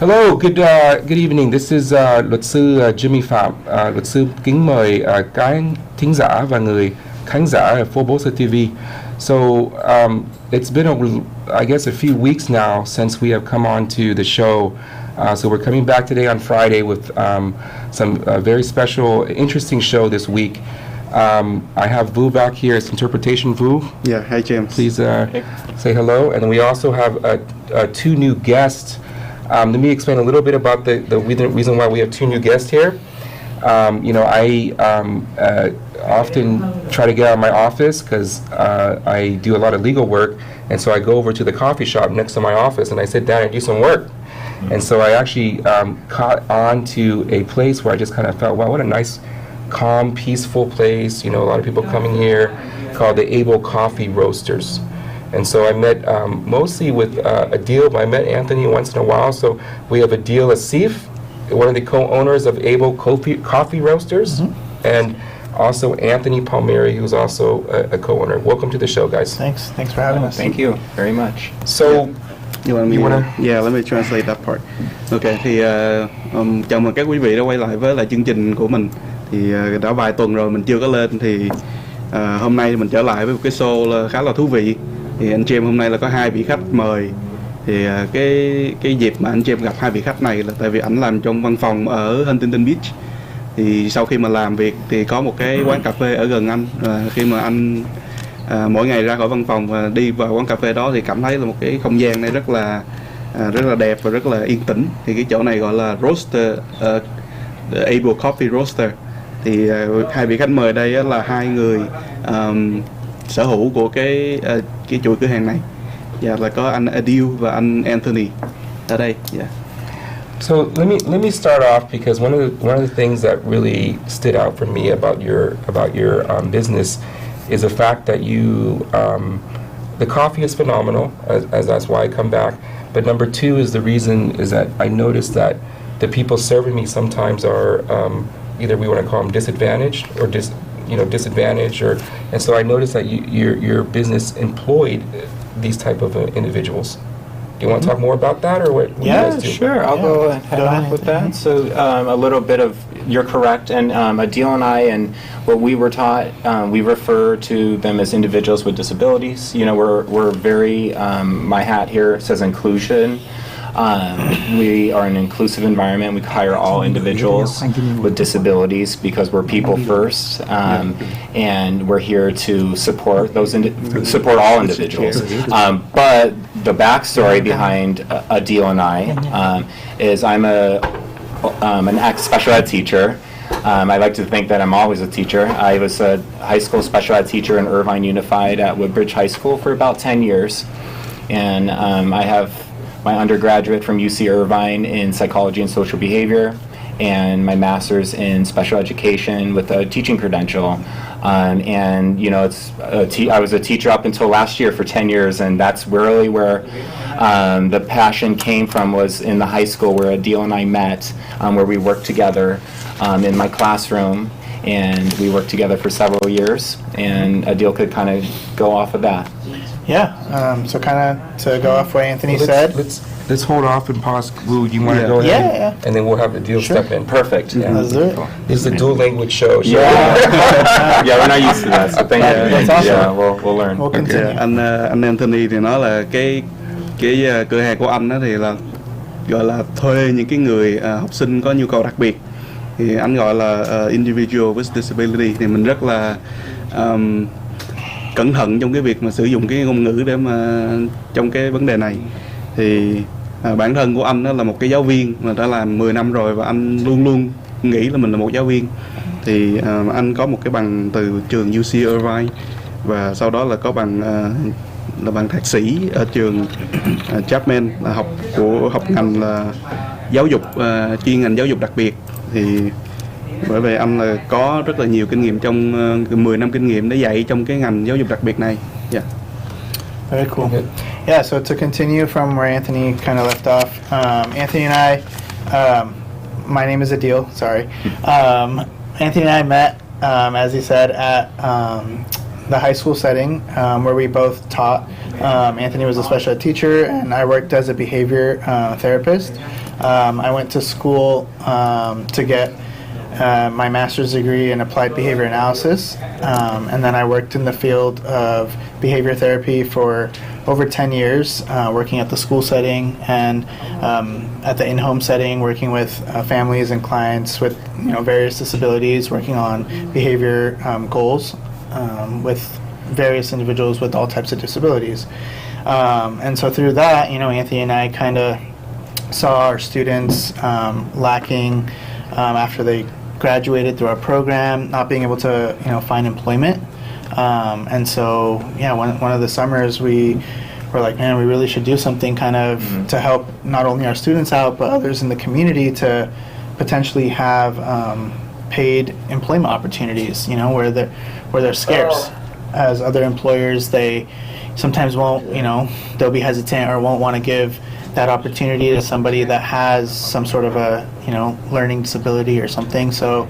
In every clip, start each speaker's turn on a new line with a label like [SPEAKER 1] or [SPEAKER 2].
[SPEAKER 1] Hello, good evening. This is luật sư Jimmy Phạm. Luật sư kính mời các thính giả và người khán giả ở PhoBolsaTV. So it's been I guess a few weeks now since we have come on to the show. So we're coming back today on Friday with some very special, interesting show this week. I have Vu back here. It's interpretation. Vu.
[SPEAKER 2] Yeah. Hi, James.
[SPEAKER 1] Please say hello. And we also have two new guests. Let me explain a little bit about the reason why we have two new guests here. I often try to get out of my office because I do a lot of legal work, and so I go over to the coffee shop next to my office and I sit down and do some work. And so I actually caught on to a place where I just kind of felt, wow, what a nice, calm, peaceful place. A lot of people coming here, called the Able Coffee Roasters. And so I met mostly with Adil, but I met Anthony once in a while. So we have Adil Asif, one of the co-owners of Able Coffee Roasters, and also Anthony Palmieri, who's also a co-owner. Welcome to the show, guys.
[SPEAKER 3] Thanks for having us.
[SPEAKER 4] Thank you very much.
[SPEAKER 1] So,
[SPEAKER 2] let me translate that part. Okay, thì chào mừng các quý vị đã quay lại với lại chương trình của mình. Thì đã vài tuần rồi mình chưa có lên, thì hôm nay mình trở lại với một cái show khá là thú vị. Thì anh James hôm nay là có hai vị khách mời. Thì cái dịp mà anh James gặp hai vị khách này là tại vì ảnh làm trong văn phòng ở Huntington Beach. Thì sau khi mà làm việc thì có một cái quán cà phê ở gần anh. Khi mà anh mỗi ngày ra khỏi văn phòng và đi vào quán cà phê đó thì cảm thấy là một cái không gian này rất là đẹp và rất là yên tĩnh. Thì cái chỗ này gọi là Roaster, the Able Coffee Roaster. Thì hai vị khách mời đây là hai người sở hữu của cái chuỗi cửa hàng này. Dạ, là có anh Adil và anh Anthony ở đây. Yeah.
[SPEAKER 1] So let me start off because one of the things that really stood out for me about your business is the fact that the coffee is phenomenal, as that's why I come back. But number two is the reason is that I noticed that the people serving me sometimes are either we want to call them disadvantaged or disadvantaged, and so I noticed that your business employed these type of individuals. Do you want to talk more about that, or what you guys do?
[SPEAKER 4] Sure. I'll go ahead off with that. So a little bit of, you're correct, and Adil and I, and what we were taught, we refer to them as individuals with disabilities. We're very, my hat here says inclusion. We are an inclusive environment. We hire all individuals with disabilities because we're people first, and we're here to support support all individuals. But the backstory behind Adil and I is I'm an ex-special ed teacher. I like to think that I'm always a teacher. I was a high school special ed teacher in Irvine Unified at Woodbridge High School for about 10 years, and I have my undergraduate from UC Irvine in psychology and social behavior, and my master's in special education with a teaching credential. I was a teacher up until last year for 10 years, and that's really where the passion came from, was in the high school where Adil and I met, where we worked together in my classroom, and we worked together for several years, and Adil could kind of go off of that.
[SPEAKER 3] Yeah, so kind of to go off what Anthony said.
[SPEAKER 1] Let's hold off and pause. Vu, you want to go ahead?
[SPEAKER 3] Yeah.
[SPEAKER 1] And then we'll have the deal step in.
[SPEAKER 4] Perfect.
[SPEAKER 1] Yeah.
[SPEAKER 3] Let's do it.
[SPEAKER 1] This is a dual language show.
[SPEAKER 4] Yeah. Yeah, we're not used to that, so thank you.
[SPEAKER 3] That's awesome.
[SPEAKER 4] Yeah, we'll learn.
[SPEAKER 3] We'll continue.
[SPEAKER 2] Anh Anthony thì nói là cái cửa hàng của anh đó thì là gọi là thuê những cái người học sinh có nhu cầu đặc biệt. Thì anh gọi là individual with disability. Thì mình rất là cẩn thận trong cái việc mà sử dụng cái ngôn ngữ để mà trong cái vấn đề này. Thì bản thân của anh đó là một cái giáo viên mà đã làm 10 năm rồi, và anh luôn luôn nghĩ là mình là một giáo viên. Thì anh có một cái bằng từ trường UC Irvine, và sau đó là có bằng thạc sĩ ở trường Chapman, là học ngành là giáo dục, chuyên ngành giáo dục đặc biệt. Thì bởi vì anh là có rất là nhiều kinh nghiệm, trong 10 năm kinh nghiệm để dạy trong cái ngành giáo dục đặc biệt này. Yeah.
[SPEAKER 3] Very cool. Yeah, so to continue from where Anthony kind of left off, Anthony and I, my name is Adil, sorry. Anthony and I met, as he said, at the high school setting where we both taught. Anthony was a special ed teacher, and I worked as a behavior therapist. I went to school to get my master's degree in applied behavior analysis, and then I worked in the field of behavior therapy for over 10 years, working at the school setting and at the in-home setting, working with families and clients with various disabilities, working on behavior goals with various individuals with all types of disabilities. And so through that, Anthony and I kind of saw our students lacking after they graduated through our program, not being able to find employment. And so one of the summers we were like, man, we really should do something kind of to help not only our students out but others in the community to potentially have paid employment opportunities, where they're scarce. As other employers, they sometimes won't, they'll be hesitant or won't want to give that opportunity to somebody that has some sort of a, learning disability or something. So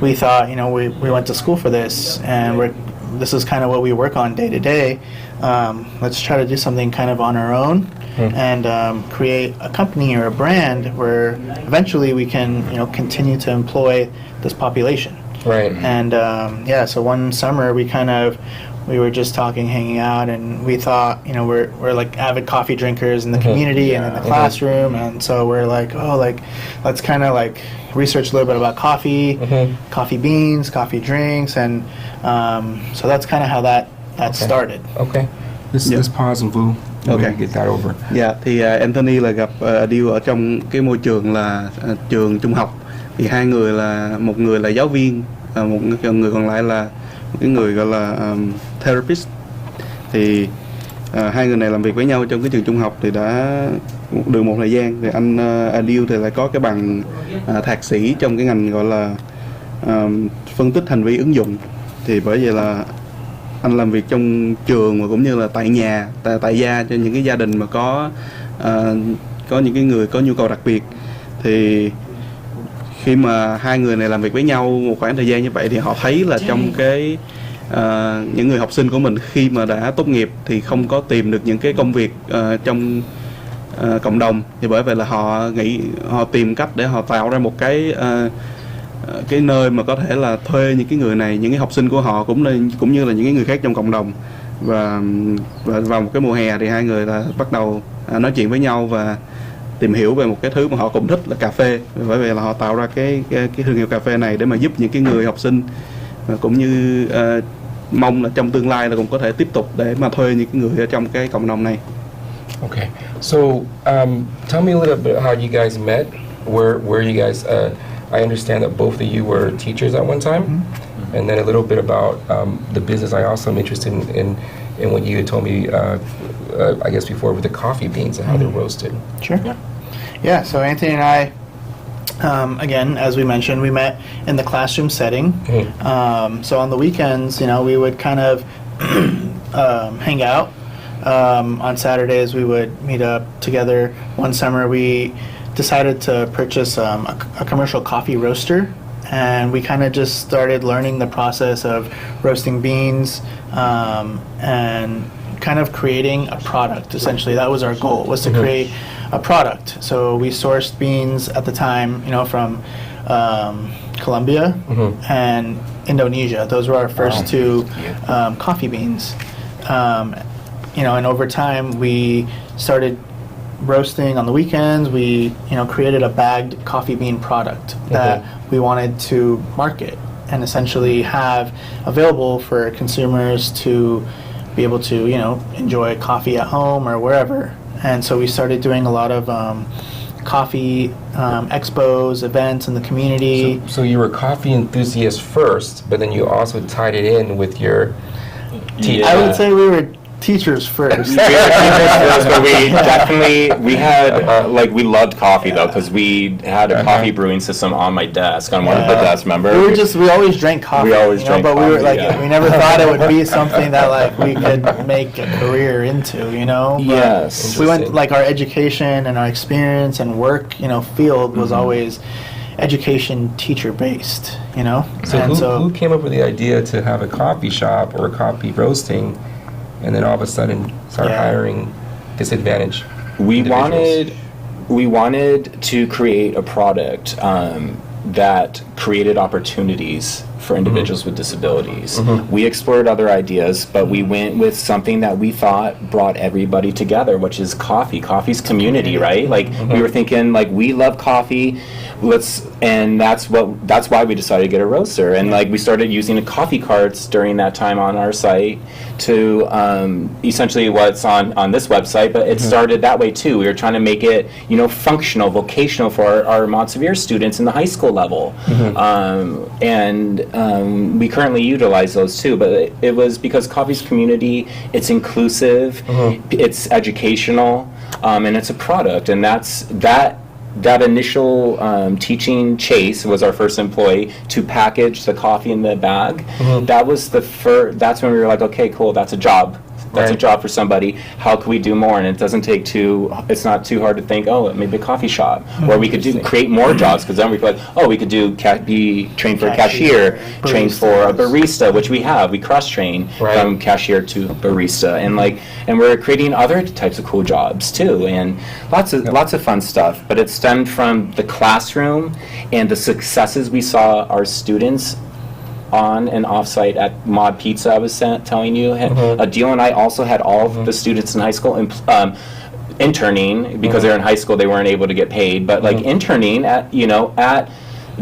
[SPEAKER 3] we thought, we went to school for this, and this is kind of what we work on day to day. Let's try to do something kind of on our own and create a company or a brand where eventually we can, continue to employ this population.
[SPEAKER 1] Right.
[SPEAKER 3] And so one summer we were just talking, hanging out, and we thought, we're like avid coffee drinkers in the community and in the classroom, and so we're like, let's kind of like research a little bit about coffee, coffee beans, coffee drinks, and so that's kind of how that started.
[SPEAKER 1] Okay. Let's pause and Vu.
[SPEAKER 2] Okay.
[SPEAKER 1] Get that over.
[SPEAKER 2] Dạ, thì Anthony là gặp Adil ở trong cái môi trường là trường trung học. Thì hai người là một người là giáo viên, một người còn lại là một cái người gọi là therapist. Thì hai người này làm việc với nhau trong cái trường trung học thì đã được một thời gian. Thì anh Adil thì lại có cái bằng thạc sĩ trong cái ngành gọi là phân tích hành vi ứng dụng. Thì bởi vậy là anh làm việc trong trường và cũng như là tại nhà, tại gia cho những cái gia đình mà có những cái người có nhu cầu đặc biệt. Thì khi mà hai người này làm việc với nhau một khoảng thời gian như vậy thì họ thấy là trong cái những người học sinh của mình khi mà đã tốt nghiệp thì không có tìm được những cái công việc trong cộng đồng. Thì bởi vậy là họ tìm cách để họ tạo ra một cái nơi mà có thể là thuê những cái người này, những cái học sinh của họ cũng như là những cái người khác trong cộng đồng. Và vào một cái mùa hè thì hai người là bắt đầu nói chuyện với nhau và tìm hiểu về một cái thứ mà họ cũng thích là cà phê. Bởi vậy là họ tạo ra cái thương hiệu cà phê này để mà giúp những cái người học sinh, cũng như mong là trong tương lai là cũng có thể tiếp tục để mà thuê những cái người ở trong cái cộng đồng này.
[SPEAKER 1] Okay. So tell me a little bit how you guys met. Where you guys I understand that both of you were teachers at one time, and then a little bit about the business. I also am interested in what you had told me, I guess before, with the coffee beans and how they're roasted.
[SPEAKER 3] Sure. Yeah. So Anthony and I, again, as we mentioned, we met in the classroom setting. So on the weekends, we would kind of hang out. On Saturdays, we would meet up together. One summer, we decided to purchase a commercial coffee roaster, and we kind of just started learning the process of roasting beans and kind of creating a product. Essentially, that was our goal, was to create a product. So we sourced beans at the time, from Colombia and Indonesia. Those were our first two coffee beans. And over time we started roasting on the weekends. We created a bagged coffee bean product that we wanted to market and essentially have available for consumers to be able to enjoy coffee at home or wherever. And so we started doing a lot of coffee expos, events in the community.
[SPEAKER 1] So you were coffee enthusiasts first, but then you also tied it in with your teaching.
[SPEAKER 3] I would say we were teachers first.
[SPEAKER 4] We were teachers first, but we had we loved coffee though, because we had a coffee brewing system on my desk, on one of the desks. Remember?
[SPEAKER 3] We always drank coffee.
[SPEAKER 4] We always drank
[SPEAKER 3] but
[SPEAKER 4] coffee,
[SPEAKER 3] we were we never thought it would be something that we could make a career into. But
[SPEAKER 4] yes.
[SPEAKER 3] we went our education and our experience and work field was always education teacher based.
[SPEAKER 1] So who came up with the idea to have a coffee shop or a coffee roasting, and then all of a sudden start hiring disadvantaged
[SPEAKER 4] We
[SPEAKER 1] individuals?
[SPEAKER 4] we wanted to create a product that created opportunities for individuals with disabilities. We explored other ideas, but we went with something that we thought brought everybody together, which is coffee. Coffee's community, right? Like we were thinking, like, we love coffee. And that's why we decided to get a roaster. And like we started using the coffee carts during that time on our site to essentially what's on this website, but it started that way too. We were trying to make it, you know, functional, vocational for our Montevideo students in the high school level. We currently utilize those too, but it was because coffee's community, it's inclusive, it's educational, and it's a product. And that initial teaching, Chase was our first employee to package the coffee in the bag. That was that's when we were like, okay, cool, that's a job. That's a job for somebody. How can we do more? And it doesn't take it's not too hard to think, oh, maybe a coffee shop. Or we could create more jobs, because then we could we could be trained for a cashier, trained for a barista, which we have. We cross-train from cashier to barista. And we're creating other types of cool jobs too, and lots of fun stuff. But it stemmed from the classroom and the successes we saw our students on and off-site at Mod Pizza. I was telling you, Adil and I also had all of the students in high school interning, because they're in high school, they weren't able to get paid, but like interning at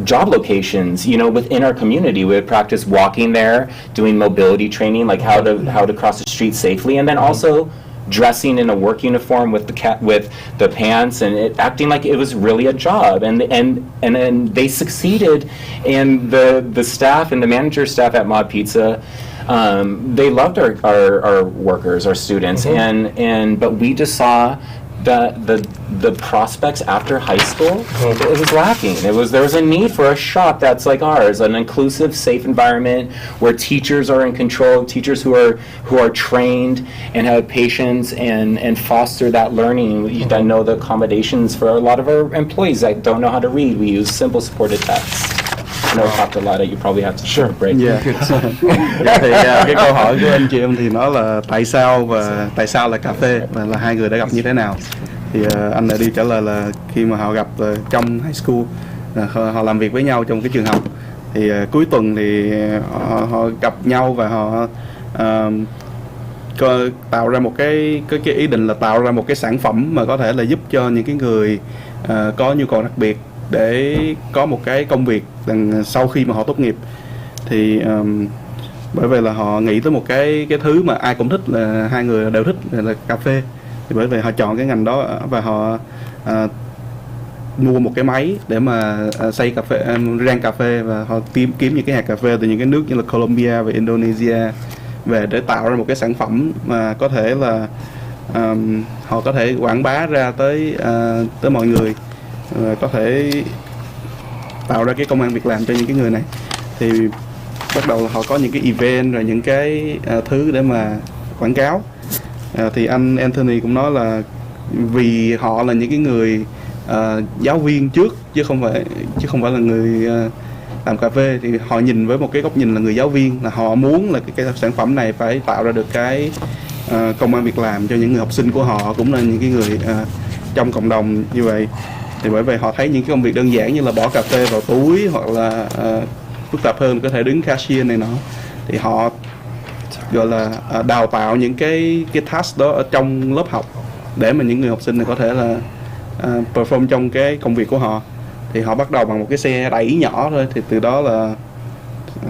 [SPEAKER 4] job locations, within our community. We would practice walking there, doing mobility training, like how to cross the street safely, and then also dressing in a work uniform with the pants and acting like it was really a job, and then they succeeded. And the staff and the manager staff at Mod Pizza, they loved our workers, our students, but we just saw the prospects after high school, it was lacking. There was a need for a shop that's like ours, an inclusive, safe environment where teachers are in control, teachers who are trained and have patience and foster that learning, that know the accommodations for a lot of our employees that don't know how to read. We use simple supported text. I know I talked a lot. You probably have to take a break.
[SPEAKER 2] Cái câu hỏi của anh chị em thì nó là tại sao là cà phê, và là hai người đã gặp như thế nào. Thì anh đã đi trả lời là khi mà họ gặp trong high school, họ làm việc với nhau trong cái trường học, thì cuối tuần thì họ gặp nhau và họ tạo ra một cái ý định là tạo ra một cái sản phẩm mà có thể là giúp cho những cái người có nhu cầu đặc biệt để có một cái công việc sau khi mà họ tốt nghiệp. Thì bởi vì là họ nghĩ tới một cái thứ mà ai cũng thích, là hai người đều thích, là cà phê. Thì bởi vì họ chọn cái ngành đó và họ mua một cái máy để mà xay cà phê, rang cà phê, và họ kiếm những cái hạt cà phê từ những cái nước như là Colombia và Indonesia về để tạo ra một cái sản phẩm mà có thể là họ có thể quảng bá ra tới mọi người, có thể tạo ra cái công ăn việc làm cho những cái người này. Thì bắt đầu họ có những cái event rồi những cái thứ để mà quảng cáo. Thì anh Anthony cũng nói là vì họ là những cái người giáo viên trước chứ không phải là người làm cà phê, thì họ nhìn với một cái góc nhìn là người giáo viên, là họ muốn là cái sản phẩm này phải tạo ra được cái công ăn việc làm cho những người học sinh của họ, cũng là những cái người trong cộng đồng như vậy. Thì bởi vậy họ thấy những cái công việc đơn giản như là bỏ cà phê vào túi, hoặc là phức tạp hơn có thể đứng cashier này nọ, thì họ gọi là đào tạo những cái task đó ở trong lớp học để mà những người học sinh này có thể là perform trong cái công việc của họ. Thì họ bắt đầu bằng một cái xe đẩy nhỏ thôi, thì từ đó là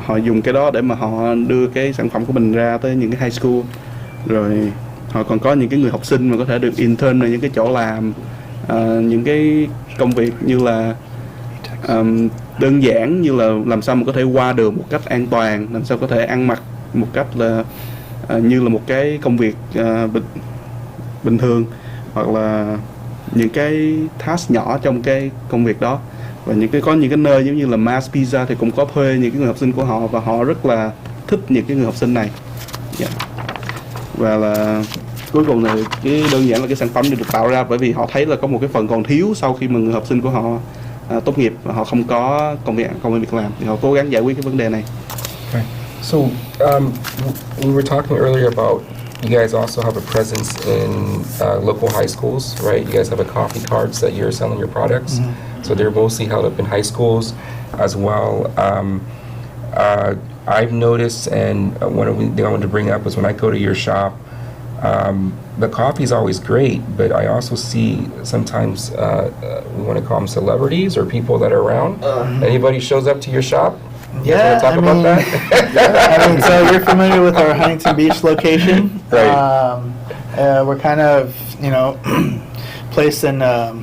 [SPEAKER 2] họ dùng cái đó để mà họ đưa cái sản phẩm của mình ra tới những cái high school. Rồi họ còn có những cái người học sinh mà có thể được intern ở những cái chỗ làm, những cái công việc như là đơn giản như là làm sao mà có thể qua đường một cách an toàn, làm sao có thể ăn mặc một cách là như là một cái công việc bình thường, hoặc là những cái task nhỏ trong cái công việc đó. Và có những cái nơi giống như là Mass Pizza thì cũng có thuê những cái người học sinh của họ, và họ rất là thích những cái người học sinh này. Và là cuối cùng là cái đơn giản là cái sản phẩm được tạo ra bởi vì họ thấy là có một cái phần còn thiếu sau khi mà người học sinh của họ tốt nghiệp và họ không có công việc làm, thì họ cố gắng giải quyết cái vấn đề này.
[SPEAKER 1] Okay. So we were talking earlier about you guys also have a presence in local high schools, right? You guys have a coffee cards that you're selling your products. So they're mostly held up in high schools as well. I've noticed, and one of the things I wanted to bring up was when I go to your shop, the coffee is always great, but I also see sometimes we want to call them celebrities or people that are around. Anybody shows up to your shop? You guys wanna talk about that?
[SPEAKER 3] I mean, so you're familiar with our Huntington Beach location.
[SPEAKER 1] Right.
[SPEAKER 3] We're kind of, placed in a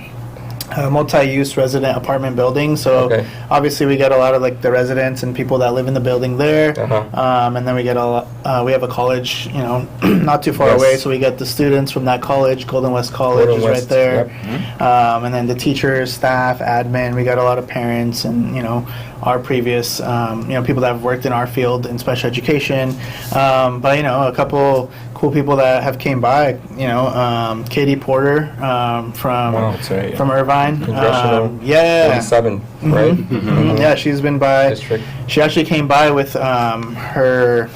[SPEAKER 3] multi-use resident apartment building. So
[SPEAKER 1] Okay.
[SPEAKER 3] obviously we get a lot of like the residents and people that live in the building there. And then we get we have a college, not too far
[SPEAKER 1] Yes.
[SPEAKER 3] away. So we get the students from that college, Golden West College
[SPEAKER 1] Golden
[SPEAKER 3] is
[SPEAKER 1] West,
[SPEAKER 3] right there.
[SPEAKER 1] yep.
[SPEAKER 3] And then the teachers, staff, admin, we got a lot of parents and, our previous, people that have worked in our field in special education. But, a couple cool people that have came by, Katie Porter from
[SPEAKER 1] Wow.
[SPEAKER 4] That's right.
[SPEAKER 3] from Irvine.
[SPEAKER 1] Congressional 47, right?
[SPEAKER 3] Yeah, she's been by.
[SPEAKER 1] District.
[SPEAKER 3] She actually came by with her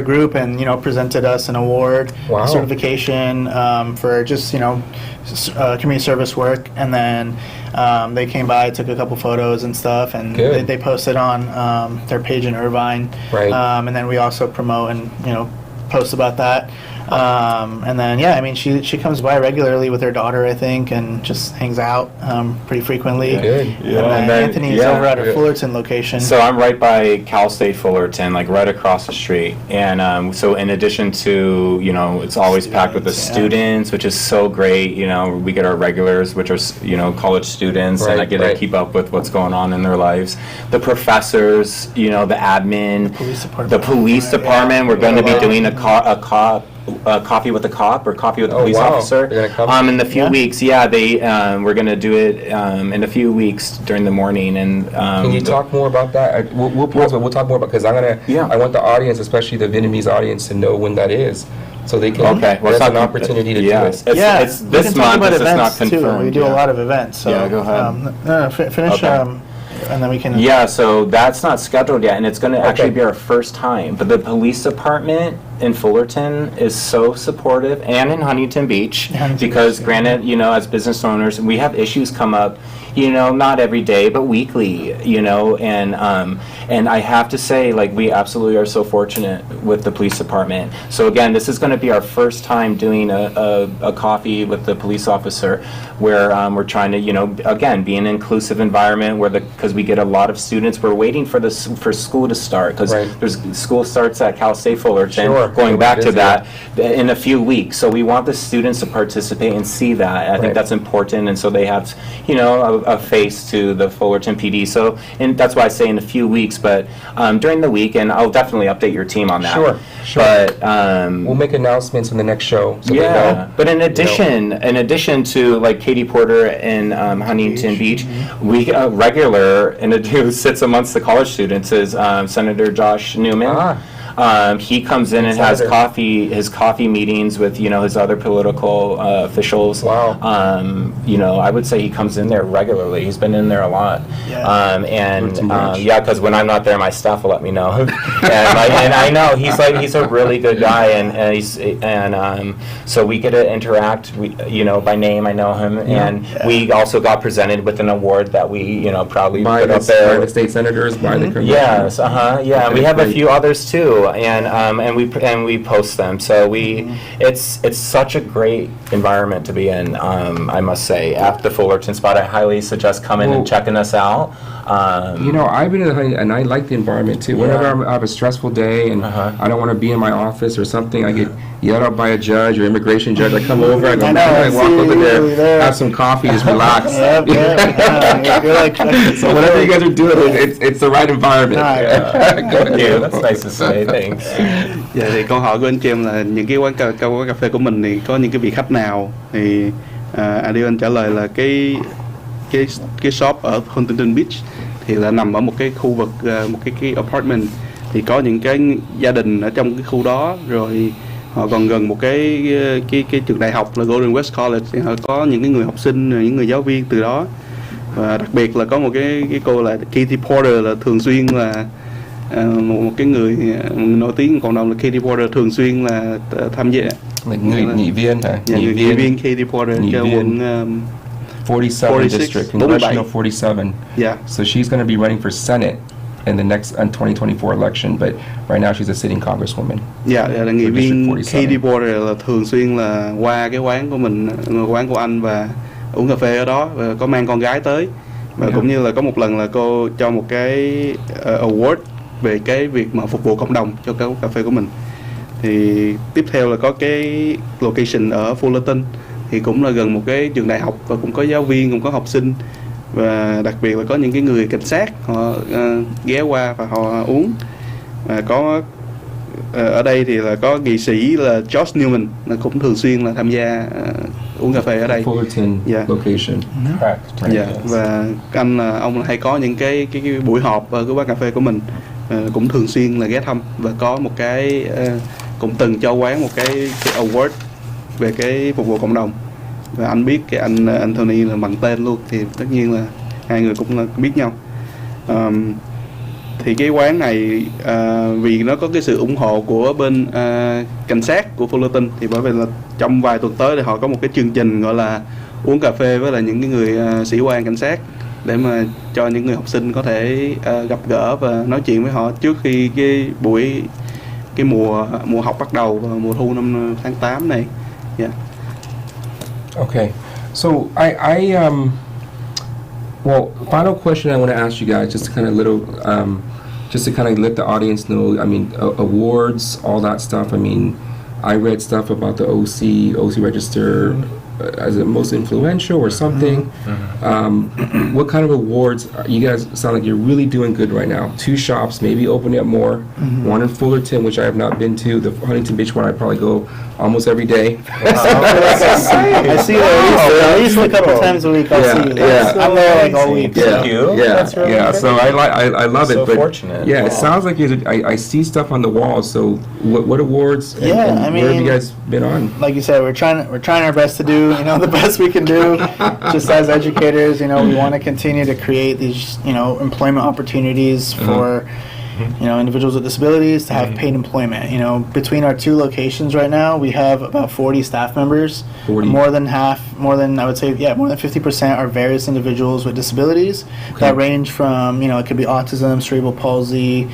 [SPEAKER 3] group and presented us an award,
[SPEAKER 1] Wow.
[SPEAKER 3] a certification for just community service work, and then they came by, took a couple photos and stuff, and
[SPEAKER 1] Good.
[SPEAKER 3] they posted on their page in Irvine.
[SPEAKER 1] Right.
[SPEAKER 3] And then we also promote and post about that. And then she comes by regularly with her daughter, I think, and just hangs out pretty frequently.
[SPEAKER 1] Good.
[SPEAKER 3] And then Anthony's over at our Fullerton location.
[SPEAKER 4] So I'm right by Cal State Fullerton, like right across the street. And so in addition to, it's always packed with the students, which is so great. We get our regulars, which are, college students, and I get to keep up with what's going on in their lives. The professors, the admin, the police department. We're going to be doing a coffee with a cop or coffee with a police officer.
[SPEAKER 1] They're gonna come?
[SPEAKER 4] In a few weeks. Yeah, we're going to do it in a few weeks during the morning. And
[SPEAKER 1] Can you talk more about that? We'll pause, but we'll talk more about, because I want the audience, especially the Vietnamese audience, to know when that is, so they can.
[SPEAKER 4] Okay, well,
[SPEAKER 1] that's an opportunity to do it.
[SPEAKER 4] It's
[SPEAKER 3] we
[SPEAKER 4] this
[SPEAKER 3] can talk
[SPEAKER 4] month.
[SPEAKER 3] about
[SPEAKER 4] It's just not
[SPEAKER 3] events, too.
[SPEAKER 4] confirmed.
[SPEAKER 3] We do a lot of events. So,
[SPEAKER 4] Yeah, go ahead.
[SPEAKER 3] Finish,
[SPEAKER 4] Okay.
[SPEAKER 3] and then we can.
[SPEAKER 4] Yeah, so that's not scheduled yet, and it's going to actually be our first time. But the police department in Fullerton is so supportive, and in Huntington Beach, because granted, as business owners, we have issues come up, not every day, but weekly, and I have to say, like, we absolutely are so fortunate with the police department. So again, this is going to be our first time doing a coffee with the police officer, where we're trying to, again, be an inclusive environment because we get a lot of students. We're waiting for school to start, because school starts at Cal State Fullerton.
[SPEAKER 1] Sure.
[SPEAKER 4] Going back to that in a few weeks, so we want the students to participate and see that. I think that's important, and so they have, a face to the Fullerton PD. So, and that's why I say in a few weeks, but during the week, and I'll definitely update your team on that.
[SPEAKER 1] Sure.
[SPEAKER 4] But
[SPEAKER 1] We'll make announcements in the next show. So they know.
[SPEAKER 4] but in addition to like Katie Porter in Huntington Beach, we regular who sits amongst the college students is Senator Josh Newman. He comes in and has his coffee meetings with his other political officials.
[SPEAKER 1] Wow.
[SPEAKER 4] I would say he comes in there regularly. He's been in there a lot.
[SPEAKER 1] Yeah.
[SPEAKER 4] Because when I'm not there, my staff will let me know. and I know he's a really good guy, and so we get to interact. By name, I know him, and we also got presented with an award that we proudly put up there.
[SPEAKER 1] By the state senators, by the congressmen.
[SPEAKER 4] Yes, yeah, and we have a few others too, and we post them. So it's such a great environment to be in. I must say, at the Fullerton spot, I highly suggest coming and checking us out.
[SPEAKER 1] I've been in and I like the environment too. Whenever I have a stressful day and I don't want to be in my office or something, I get yelled at by a judge or immigration judge. I come over, I walk over there, have some coffee, just relax.
[SPEAKER 3] You're like,
[SPEAKER 1] so whatever you guys are doing, it's the right environment.
[SPEAKER 4] That's nice to say. Thanks.
[SPEAKER 2] Dạ, thì câu hỏi của anh chị em là những cái quán cà phê của mình thì có những cái vị khách nào, thì Adil trả lời là cái shop ở Huntington Beach thì là nằm ở một cái khu vực, một cái apartment, thì có những cái gia đình ở trong cái khu đó, rồi họ còn gần một cái trường đại học là Golden West College, thì họ có những cái người học sinh, những người giáo viên từ đó, và đặc biệt là có một cái cô là Katie Porter là thường xuyên là một cái người nổi tiếng cộng đồng là Katie Porter thường xuyên là tham gia
[SPEAKER 1] nghị viên hả?
[SPEAKER 2] nghị viên Katie Porter cho quận
[SPEAKER 1] 47 district, congressional 47.
[SPEAKER 2] Yeah.
[SPEAKER 1] So she's going to be running for Senate in the next 2024 election, but right now she's a sitting congresswoman.
[SPEAKER 2] Dạ, là nghị
[SPEAKER 1] For
[SPEAKER 2] viên
[SPEAKER 1] District 47.
[SPEAKER 2] Katie Porter là thường xuyên là qua cái quán của mình, quán của anh và uống cà phê ở đó, và có mang con gái tới, và cũng như là có một lần là cô cho một cái award về cái việc mà phục vụ cộng đồng cho cái cà phê của mình. Thì tiếp theo là có cái location ở Fullerton, thì cũng là gần một cái trường đại học và cũng có giáo viên, cũng có học sinh, và đặc biệt là có những cái người cảnh sát họ ghé qua và họ uống. Và có ở đây thì là có nghị sĩ là George Newman là cũng thường xuyên là tham gia uống cà phê ở đây.
[SPEAKER 1] Fullerton location.
[SPEAKER 4] Correct.
[SPEAKER 2] Dạ. Và ông hay có những cái buổi họp ở cái quán cà phê của mình, cũng thường xuyên là ghé thăm, và có một cái cũng từng cho quán một cái award về cái phục vụ cộng đồng. Và anh biết cái anh Anthony là bằng tên luôn, thì tất nhiên là hai người cũng là biết nhau. Thì cái quán này vì nó có cái sự ủng hộ của bên cảnh sát của Fullerton, thì bởi vì là trong vài tuần tới thì họ có một cái chương trình gọi là uống cà phê với là những cái người sĩ quan cảnh sát, để mà cho những người học sinh có thể gặp gỡ và nói chuyện với họ trước khi cái mùa học bắt đầu vào mùa thu năm tháng 8 này. Yeah.
[SPEAKER 1] Okay, so well, final question I want to ask you guys, just to kind of let the audience know. I mean, awards, all that stuff. I mean, I read stuff about the OC register as the most influential or something. What kind of awards? You guys sound like you're really doing good right now. 2 shops, maybe opening up more. One in Fullerton, which I have not been to. The Huntington Beach one, I probably go almost every day.
[SPEAKER 3] I see you at least a couple times a week. I'll see you. I'm there like all week.
[SPEAKER 1] That's really good. So I love it.
[SPEAKER 4] So
[SPEAKER 1] but
[SPEAKER 4] fortunate.
[SPEAKER 1] Yeah, it sounds like I see stuff on the wall. So what awards? And
[SPEAKER 3] I mean,
[SPEAKER 1] where have you guys been on?
[SPEAKER 3] Like you said, we're trying our best to do the best we can do. Just as educators, we want to continue to create these employment opportunities for individuals with disabilities to have paid employment. Between our 2 locations right now, we have about 40 staff members.
[SPEAKER 1] 40.
[SPEAKER 3] More than 50% are various individuals with disabilities that range from, it could be autism, cerebral palsy,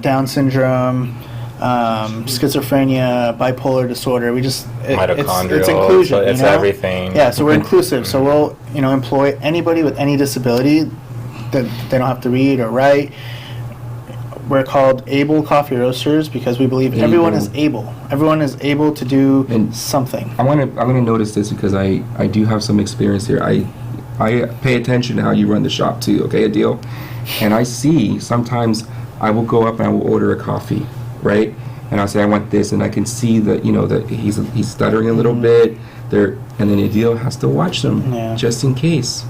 [SPEAKER 3] Down syndrome, schizophrenia, bipolar disorder.
[SPEAKER 4] Mitochondrial.
[SPEAKER 3] It's inclusion.
[SPEAKER 4] It's everything.
[SPEAKER 3] Yeah, so we're inclusive. So we'll employ anybody with any disability that they don't have to read or write. We're called Able Coffee Roasters because we believe everyone is able. Everyone is able to do something.
[SPEAKER 1] I'm gonna notice this because I do have some experience here. I pay attention to how you run the shop too. Okay, a deal. And I see sometimes I will go up and I will order a coffee, right? And I'll say I want this, and I can see that that he's stuttering a little bit there, and then Adil has to watch them just in case.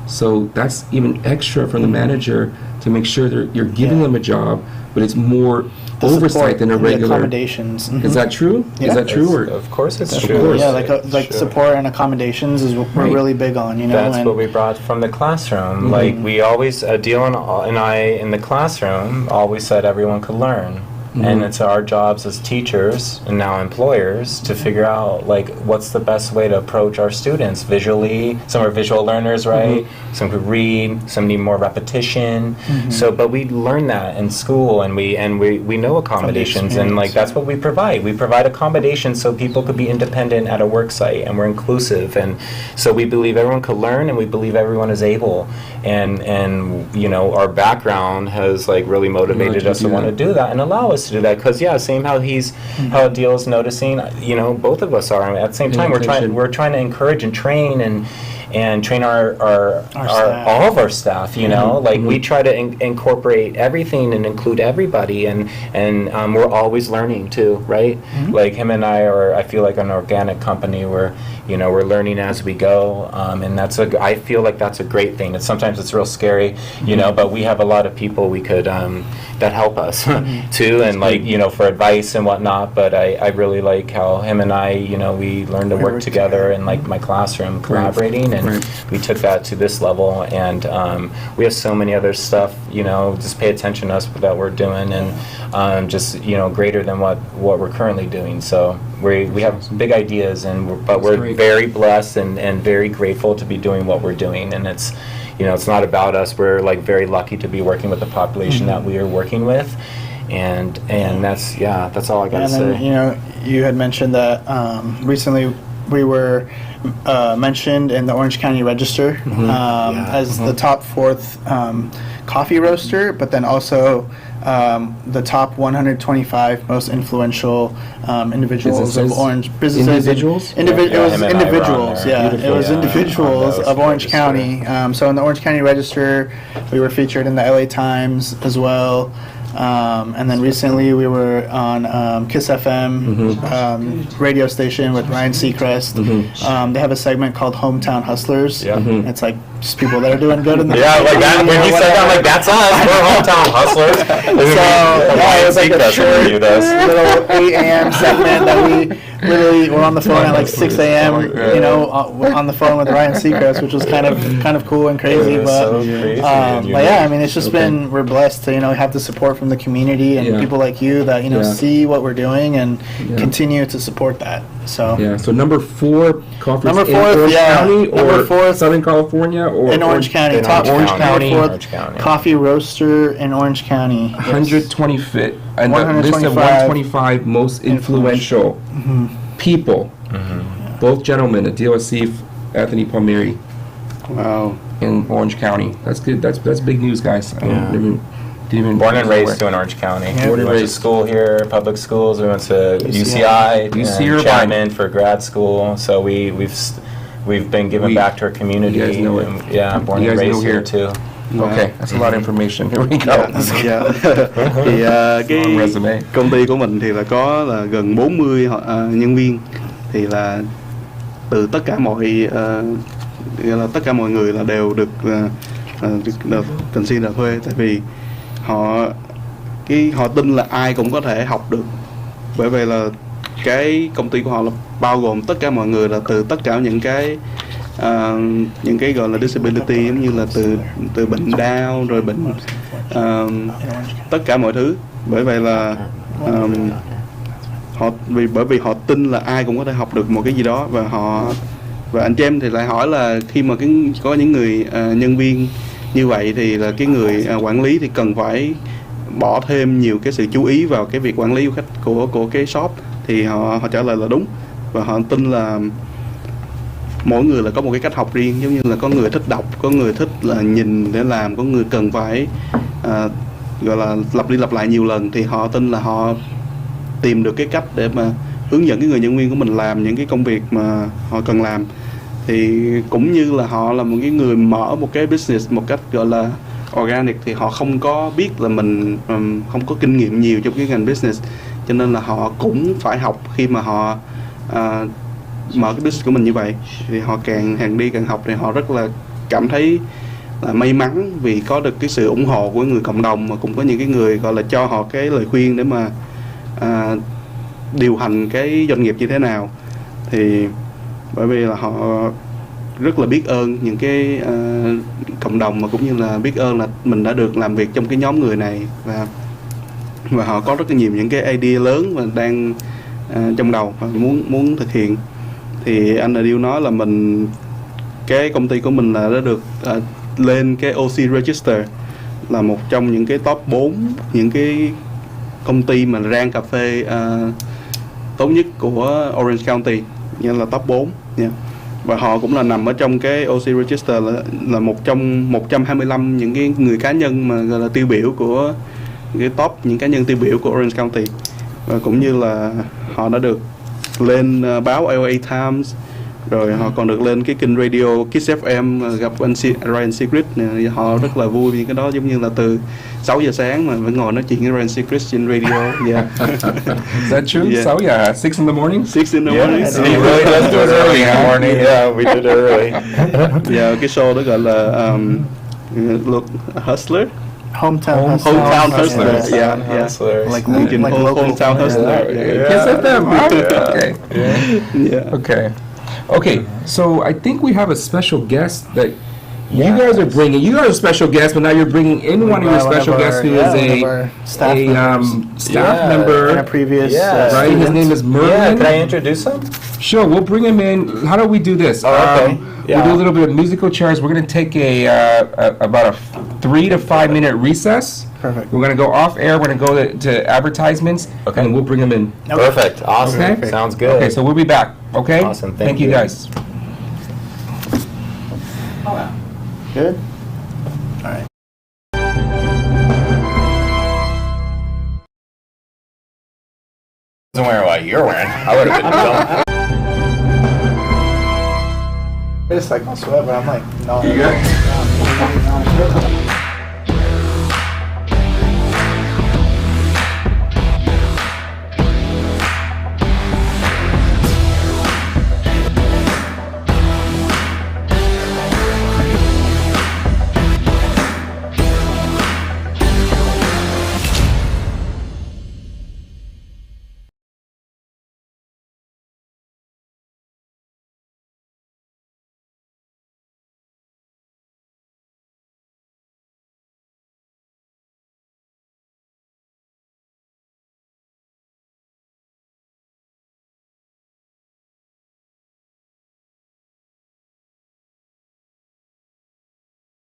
[SPEAKER 1] So that's even extra from the manager to make sure that you're giving them a job, but it's more oversight than a regular.
[SPEAKER 3] Accommodations.
[SPEAKER 1] Is that true?
[SPEAKER 3] Yeah.
[SPEAKER 1] Is that true? Or
[SPEAKER 4] Of course it's
[SPEAKER 1] Of
[SPEAKER 4] true.
[SPEAKER 1] course.
[SPEAKER 3] Yeah, like support and accommodations is what we're really big on.
[SPEAKER 4] That's
[SPEAKER 3] and
[SPEAKER 4] what we brought from the classroom. Like we always, Adil and I in the classroom always said everyone could learn. And it's our jobs as teachers and now employers to figure out what's the best way to approach our students visually. Some are visual learners, right? Some could read, some need more repetition. So but we learn that in school, and we know accommodations, and that's what we provide. We provide accommodations so people could be independent at a work site, and we're inclusive, and so we believe everyone could learn, and we believe everyone is able, and our background has really motivated us to want to do that and allow us to do that, because same how Adil's noticing, both of us are. I mean, at the same time, we're trying to encourage and train and train our all of our staff. We try to incorporate everything and include everybody, and we're always learning too, right? Like him and I feel like an organic company where we're learning as we go, and I feel like that's a great thing. Sometimes it's real scary, but we have a lot of people we could that help us too, and for advice and whatnot. But I really like how him and I we learn to work together in my classroom, collaborating and we took that to this level. And we have so many other stuff, you know, just pay attention to us that we're doing, and just, you know, greater than what we're currently doing. So we have big ideas, but we're very blessed and very grateful to be doing what we're doing. And it's, you know, it's not about us. We're like very lucky to be working with the population that we are working with. And that's all I gotta say.
[SPEAKER 3] Then, you know, you had mentioned that recently we were mentioned in the Orange County Register as the top 4th coffee roaster, but then also the top 125 most influential individuals of Orange businesses.
[SPEAKER 1] Individuals?
[SPEAKER 3] It was individuals. Yeah, it was individuals of Orange County. So in the Orange County Register, we were featured in the LA Times as well. And then recently we were on Kiss FM radio station with Ryan Seacrest. They have a segment called Hometown Hustlers. It's like just people that are doing good in the
[SPEAKER 4] like that. When you said that, like, that's us. We're hometown hustlers.
[SPEAKER 3] It was like a short little 8 a.m. segment that we literally were on the phone at like 6 a.m. You know, on the phone with Ryan Seacrest, which was kind of cool and crazy. But yeah, I mean, it's just been, we're blessed to, you know, have the support from the community and people like you that, you know, see what we're doing and continue to support that. So
[SPEAKER 1] so number 4 coffee in Orange County or Southern California or
[SPEAKER 3] in Orange County, top Orange County, coffee roaster in Orange County.
[SPEAKER 1] 125th and the list of 125 most influential people. Both gentlemen, Adil Asif, Anthony Palmieri.
[SPEAKER 2] Wow.
[SPEAKER 1] In Orange County. That's good. That's big news, guys. Didn't even
[SPEAKER 4] born and raised in Orange County. We went to school here, public schools. We went to UCI, and Chapman for grad school. So we've been giving back to our community.
[SPEAKER 1] You guys know it.
[SPEAKER 4] Yeah, born and raised here too.
[SPEAKER 1] Okay, that's a lot of information. Here we go.
[SPEAKER 2] Thì cái công ty của mình thì là có là gần 40 nhân viên, thì là từ tất cả mọi tất cả mọi người là đều được cần xin là thuê, tại vì họ tin là ai cũng có thể học được, bởi vì là cái công ty của họ là bao gồm tất cả mọi người, là từ tất cả những cái gọi là disability, giống như là từ bệnh Down rồi bệnh tất cả mọi thứ, bởi vậy là bởi vì họ tin là ai cũng có thể học được một cái gì đó. Và anh James thì lại hỏi là khi mà có những người nhân viên như vậy thì là cái người quản lý thì cần phải bỏ thêm nhiều cái sự chú ý vào cái việc quản lý của khách của cái shop. Thì họ trả lời là đúng, và họ tin là mỗi người là có một cái cách học riêng, giống như là có người thích đọc, có người thích là nhìn để làm, có người cần phải gọi là lặp đi lặp lại nhiều lần. Thì họ tin là họ tìm được cái cách để mà hướng dẫn cái người nhân viên của mình làm những cái công việc mà họ cần làm. Thì cũng như là họ là một cái người mở một cái business một cách gọi là organic, thì họ không có biết là mình không có kinh nghiệm nhiều trong cái ngành business, cho nên là họ cũng phải học. Khi mà họ mở cái business của mình như vậy thì họ càng đi càng học, thì họ rất là cảm thấy là may mắn vì có được cái sự ủng hộ của người cộng đồng, mà cũng có những cái người gọi là cho họ cái lời khuyên để mà điều hành cái doanh nghiệp như thế nào. Thì bởi vì là họ rất là biết ơn những cái cộng đồng, mà cũng như là biết ơn là mình đã được làm việc trong cái nhóm người này, và họ có rất là nhiều những cái idea lớn và đang trong đầu và muốn thực hiện. Thì anh Adil nói là cái công ty của mình là đã được lên cái OC Register, là một trong những cái top 4 những cái công ty mà rang cà phê tốt nhất của Orange County, như là top 4 nha. Và họ cũng là nằm ở trong cái OC Register là một trong 125 những cái người cá nhân mà gọi là tiêu biểu của cái top những cá nhân tiêu biểu của Orange County. Và cũng như là họ đã được lên báo LA Times, rồi họ còn được lên cái kênh radio Kiss FM gặp anh Ryan Seacrest. Họ rất là vui vì cái đó, giống như là từ 6 giờ sáng mà vẫn ngồi nói chuyện với Ryan Seacrest trên radio. Yeah.
[SPEAKER 1] Is that true?
[SPEAKER 2] Yeah.
[SPEAKER 1] 6 6 in the morning?
[SPEAKER 2] 6 in the morning.
[SPEAKER 4] He really does do it early in the morning. Yeah, we did it early.
[SPEAKER 2] Yeah, cái show đó gọi là look, Hustler.
[SPEAKER 3] Hometown
[SPEAKER 2] Hustlers. Yeah.
[SPEAKER 4] Hustlers.
[SPEAKER 3] Like
[SPEAKER 2] Hometown Hustler.
[SPEAKER 1] Kiss FM. Okay.
[SPEAKER 2] Yeah.
[SPEAKER 1] Okay. Okay, so I think we have a special guest that you guys are bringing. You guys are special guests, but now you're bringing in one of your special guests who is a staff member.
[SPEAKER 3] In a previous,
[SPEAKER 1] right? His name is Merlin.
[SPEAKER 4] Yeah, can I introduce him?
[SPEAKER 1] Sure, we'll bring him in. How do we do this?
[SPEAKER 4] Okay.
[SPEAKER 1] We'll do a little bit of musical chairs. We're going to take about a 3 to 5 minute recess.
[SPEAKER 3] Perfect.
[SPEAKER 1] We're going to go off air. We're going to go to advertisements,
[SPEAKER 4] Okay.
[SPEAKER 1] and we'll bring him in.
[SPEAKER 4] Perfect. Awesome.
[SPEAKER 1] Okay.
[SPEAKER 4] Sounds good.
[SPEAKER 1] Okay, so we'll be back. Okay.
[SPEAKER 4] Awesome.
[SPEAKER 1] Thank you guys.
[SPEAKER 3] Good? All right.
[SPEAKER 4] Doesn't wear what you're wearing. I would have been done.
[SPEAKER 3] I just like my sweat, but I'm like, no.